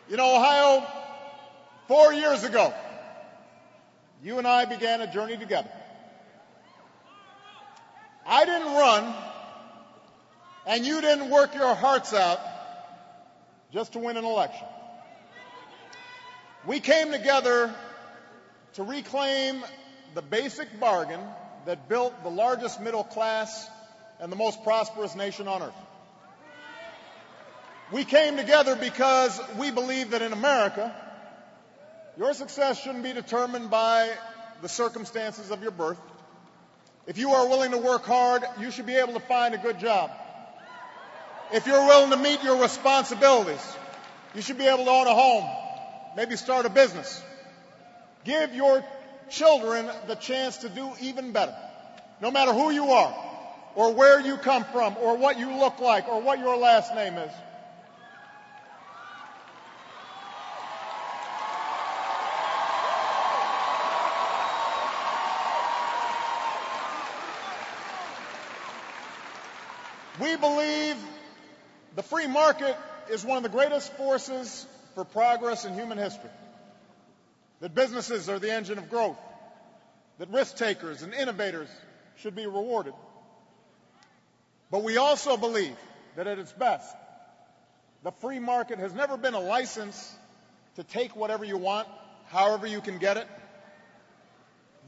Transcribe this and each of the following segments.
You know, Ohio, 4 years ago, you and I began a journey together. I didn't run, and you didn't work your hearts out just to win an election. We came together to reclaim the basic bargain that built the largest middle class and the most prosperous nation on earth. We came together because we believe that in America, your success shouldn't be determined by the circumstances of your birth. If you are willing to work hard, you should be able to find a good job. If you're willing to meet your responsibilities, you should be able to own a home, maybe start a business. Give your children the chance to do even better, no matter who you are, or where you come from, or what you look like, or what your last name is. We believe the free market is one of the greatest forces for progress in human history, that businesses are the engine of growth, that risk takers and innovators should be rewarded. But we also believe that at its best, the free market has never been a license to take whatever you want, however you can get it,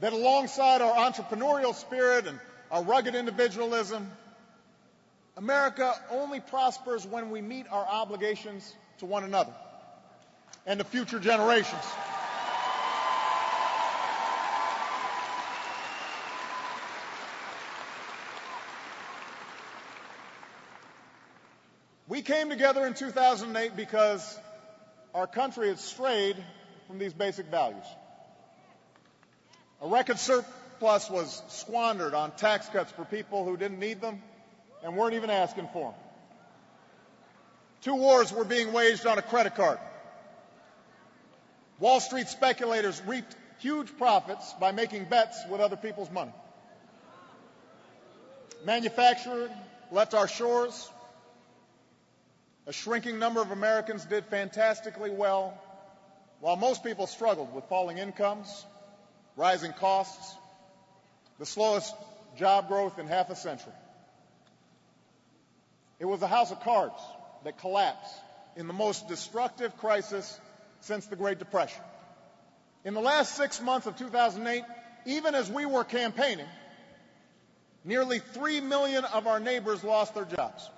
that alongside our entrepreneurial spirit and our rugged individualism, America only prospers when we meet our obligations to one another and to future generations. We came together in 2008 because our country had strayed from these basic values. A record surplus was squandered on tax cuts for people who didn't need them and weren't even asking for them. 2 wars were being waged on a credit card. Wall Street speculators reaped huge profits by making bets with other people's money. Manufacturing left our shores. A shrinking number of Americans did fantastically well, while most people struggled with falling incomes, rising costs, the slowest job growth in half a century. It was a house of cards that collapsed in the most destructive crisis since the Great Depression. In the last 6 months of 2008, even as we were campaigning, nearly 3 million of our neighbors lost their jobs.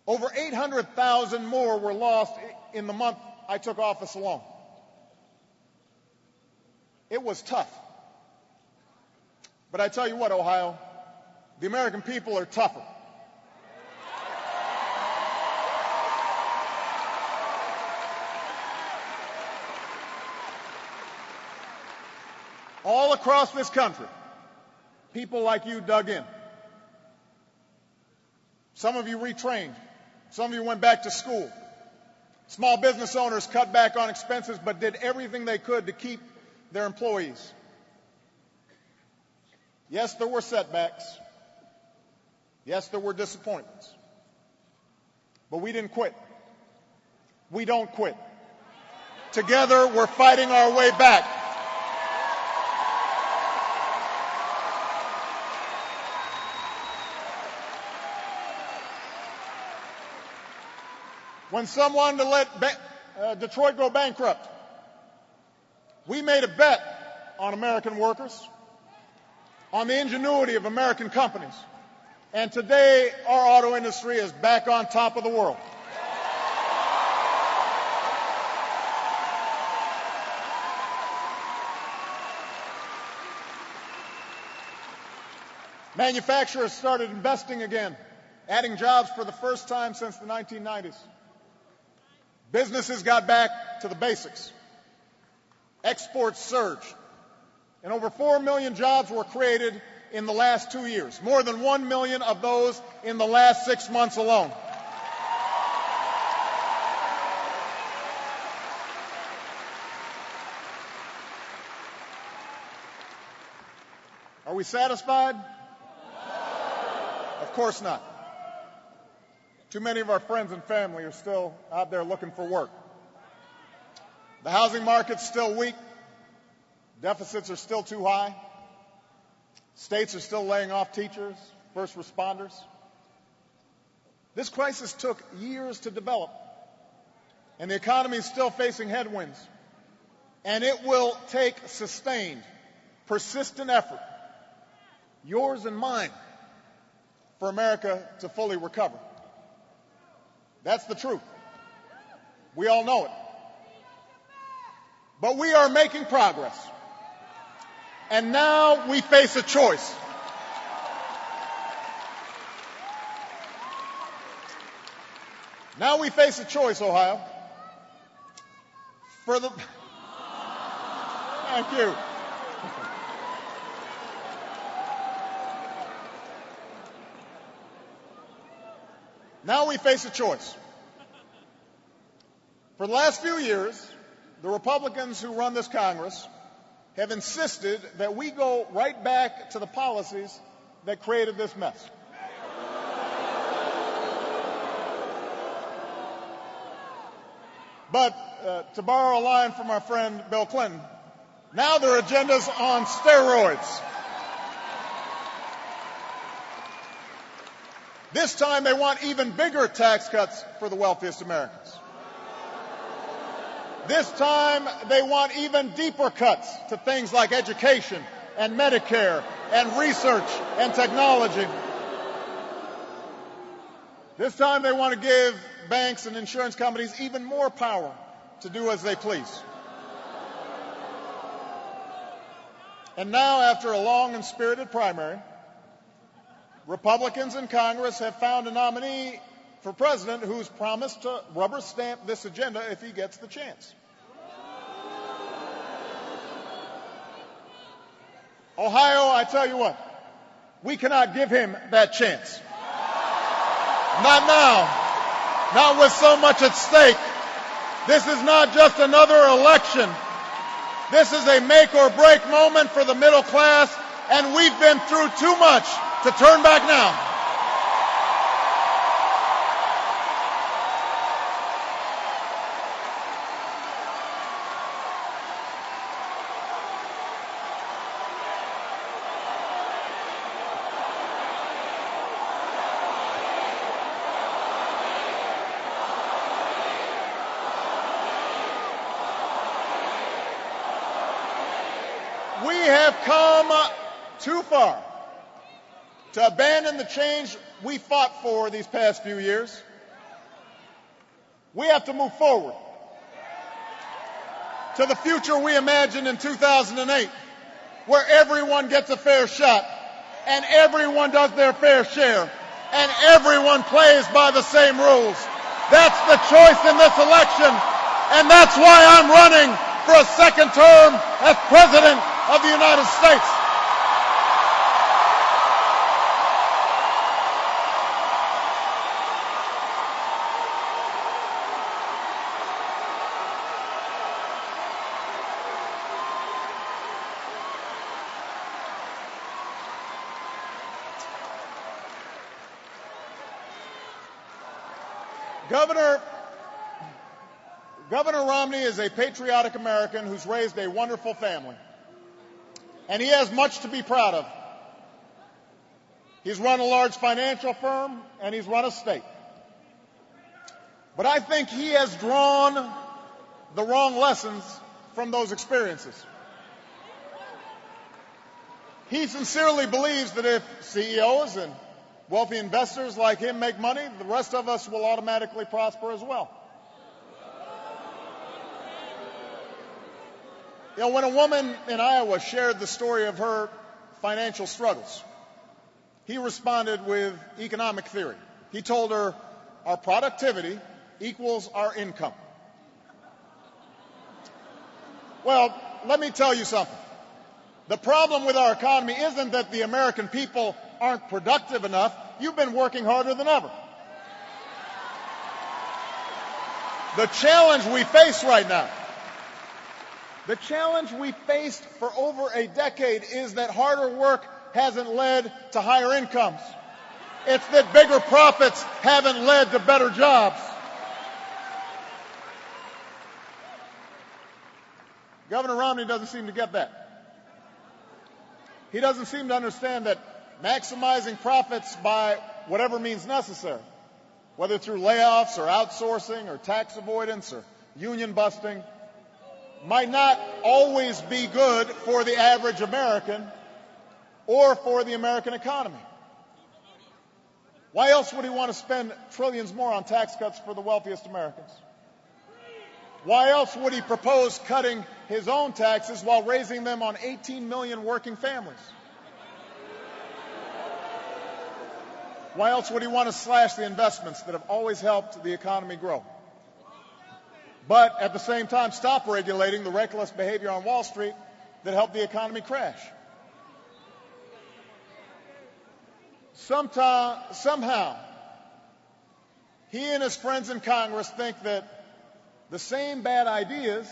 Over 800,000 more were lost in the month I took office alone. It was tough. But I tell you what, Ohio, the American people are tougher. All across this country, people like you dug in. Some of you retrained. Some of you went back to school. Small business owners cut back on expenses but did everything they could to keep their employees. Yes, there were setbacks. Yes, there were disappointments. But we didn't quit. We don't quit. Together, we're fighting our way back. When some wanted to let Detroit go bankrupt, we made a bet on American workers, on the ingenuity of American companies. And today, our auto industry is back on top of the world. Manufacturers started investing again, adding jobs for the first time since the 1990s. Businesses got back to the basics. Exports surged. And over 4 million jobs were created in the last 2 years, more than 1 million of those in the last 6 months alone. Are we satisfied? No. Of course not. Too many of our friends and family are still out there looking for work. The housing market's still weak. Deficits are still too high. States are still laying off teachers, first responders. This crisis took years to develop, and the economy is still facing headwinds. And it will take sustained, persistent effort, yours and mine, for America to fully recover. That's the truth. We all know it. But we are making progress. And now we face a choice. Now we face a choice, Ohio. Thank you. Now we face a choice. For the last few years, the Republicans who run this Congress have insisted that we go right back to the policies that created this mess. But to borrow a line from our friend Bill Clinton, now their agenda's on steroids. This time they want even bigger tax cuts for the wealthiest Americans. This time they want even deeper cuts to things like education and Medicare and research and technology. This time they want to give banks and insurance companies even more power to do as they please. And now, after a long and spirited primary, Republicans in Congress have found a nominee for president who's promised to rubber stamp this agenda if he gets the chance. Ohio, I tell you what, we cannot give him that chance. Not now. Not with so much at stake. This is not just another election. This is a make or break moment for the middle class, and we've been through too much to turn back now. We have come too far to abandon the change we fought for these past few years. We have to move forward to the future we imagined in 2008, where everyone gets a fair shot and everyone does their fair share and everyone plays by the same rules. That's the choice in this election, and that's why I'm running for a second term as President of the United States. Governor Romney is a patriotic American who's raised a wonderful family, and he has much to be proud of. He's run a large financial firm, and he's run a state. But I think he has drawn the wrong lessons from those experiences. He sincerely believes that if CEOs and wealthy investors like him make money, the rest of us will automatically prosper as well. You know, when a woman in Iowa shared the story of her financial struggles, he responded with economic theory. He told her, our productivity equals our income. Well, let me tell you something. The problem with our economy isn't that the American people aren't productive enough. You've been working harder than ever. The challenge we face right now, the challenge we faced for over a decade, is that harder work hasn't led to higher incomes. It's that bigger profits haven't led to better jobs. Governor Romney doesn't seem to get that. He doesn't seem to understand that maximizing profits by whatever means necessary, whether through layoffs or outsourcing or tax avoidance or union busting, might not always be good for the average American or for the American economy. Why else would he want to spend trillions more on tax cuts for the wealthiest Americans? Why else would he propose cutting his own taxes while raising them on 18 million working families? Why else would he want to slash the investments that have always helped the economy grow? But at the same time, stop regulating the reckless behavior on Wall Street that helped the economy crash. Somehow, he and his friends in Congress think that the same bad ideas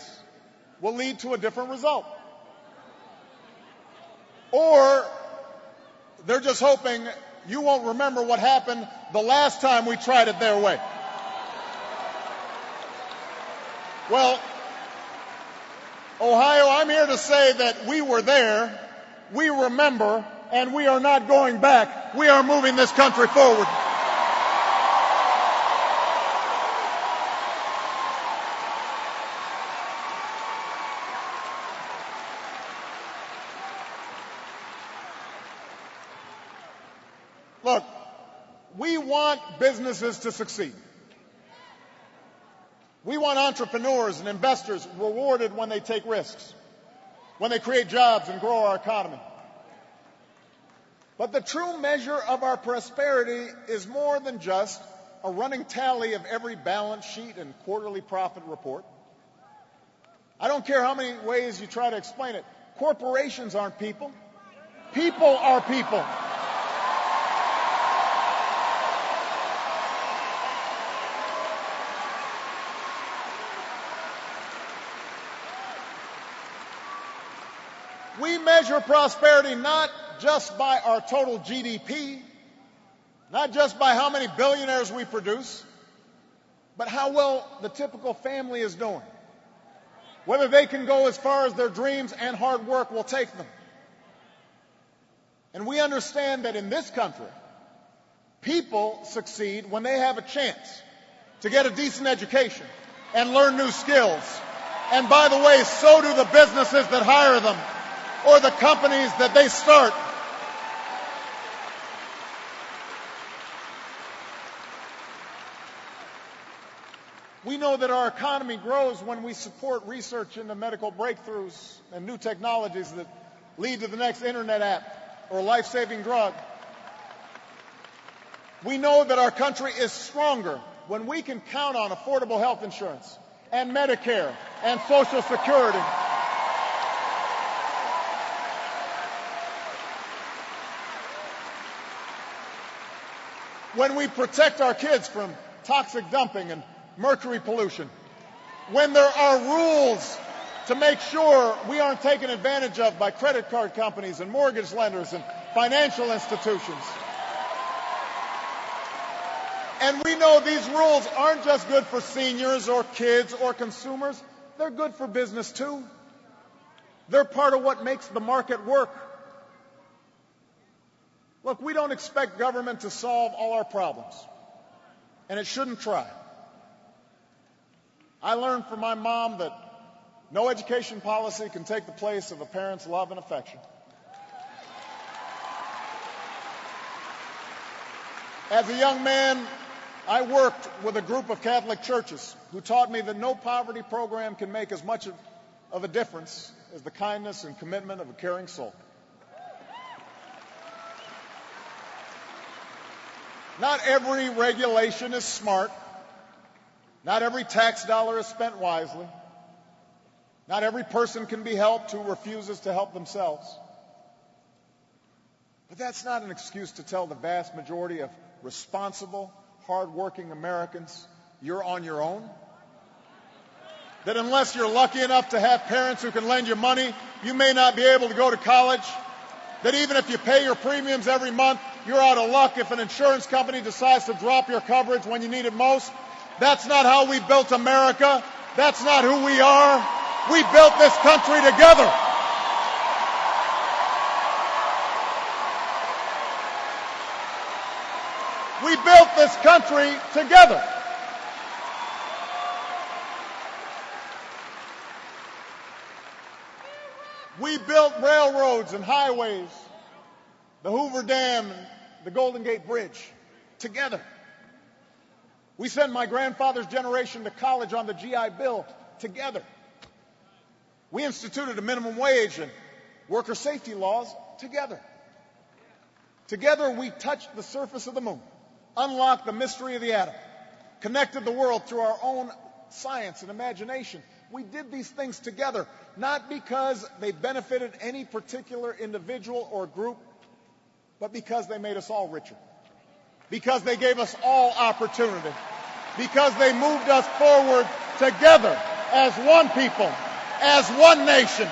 will lead to a different result. Or they're just hoping you won't remember what happened the last time we tried it their way. Well, Ohio, I'm here to say that we were there, we remember, and we are not going back. We are moving this country forward. Look, we want businesses to succeed. We want entrepreneurs and investors rewarded when they take risks, when they create jobs and grow our economy. But the true measure of our prosperity is more than just a running tally of every balance sheet and quarterly profit report. I don't care how many ways you try to explain it. Corporations aren't people. People are people. We measure prosperity not just by our total GDP, not just by how many billionaires we produce, but how well the typical family is doing, whether they can go as far as their dreams and hard work will take them. And we understand that in this country, people succeed when they have a chance to get a decent education and learn new skills. And by the way, so do the businesses that hire them or the companies that they start. We know that our economy grows when we support research into medical breakthroughs and new technologies that lead to the next internet app or life-saving drug. We know that our country is stronger when we can count on affordable health insurance and Medicare and Social Security. When we protect our kids from toxic dumping and mercury pollution, when there are rules to make sure we aren't taken advantage of by credit card companies and mortgage lenders and financial institutions. And we know these rules aren't just good for seniors or kids or consumers, they're good for business too. They're part of what makes the market work. Look, we don't expect government to solve all our problems, and it shouldn't try. I learned from my mom that no education policy can take the place of a parent's love and affection. As a young man, I worked with a group of Catholic churches who taught me that no poverty program can make as much of a difference as the kindness and commitment of a caring soul. Not every regulation is smart. Not every tax dollar is spent wisely. Not every person can be helped who refuses to help themselves. But that's not an excuse to tell the vast majority of responsible, hardworking Americans you're on your own. That unless you're lucky enough to have parents who can lend you money, you may not be able to go to college. That even if you pay your premiums every month, you're out of luck if an insurance company decides to drop your coverage when you need it most. That's not how we built America. That's not who we are. We built this country together. We built this country together. We built railroads and highways, the Hoover Dam and the Golden Gate Bridge together. We sent my grandfather's generation to college on the GI Bill together. We instituted a minimum wage and worker safety laws together. Together we touched the surface of the moon, unlocked the mystery of the atom, connected the world through our own science and imagination. We did these things together, not because they benefited any particular individual or group, but because they made us all richer, because they gave us all opportunity, because they moved us forward together as one people, as one nation.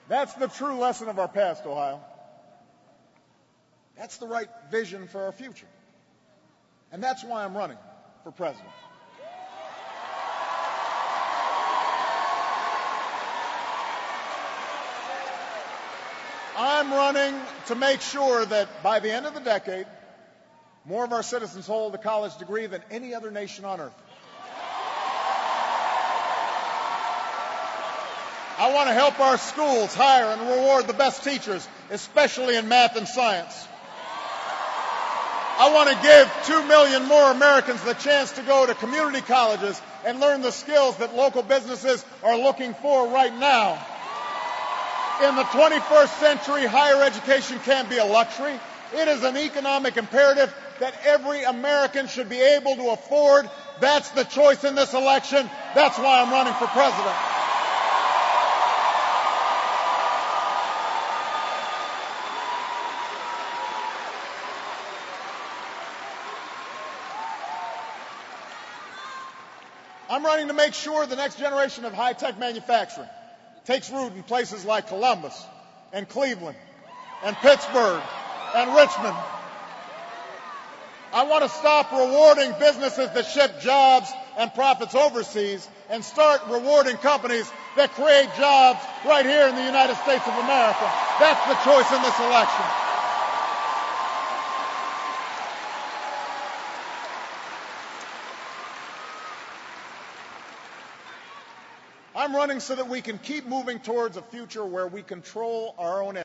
That's the true lesson of our past, Ohio. That's the right vision for our future. And that's why I'm running for president. I'm running to make sure that by the end of the decade, more of our citizens hold a college degree than any other nation on earth. I want to help our schools hire and reward the best teachers, especially in math and science. I want to give 2 million more Americans the chance to go to community colleges and learn the skills that local businesses are looking for right now. In the 21st century, higher education can't be a luxury. It is an economic imperative that every American should be able to afford. That's the choice in this election. That's why I'm running for president. I'm running to make sure the next generation of high-tech manufacturing takes root in places like Columbus and Cleveland and Pittsburgh and Richmond. I want to stop rewarding businesses that ship jobs and profits overseas and start rewarding companies that create jobs right here in the United States of America. That's the choice in this election. I'm running so that we can keep moving towards a future where we control our own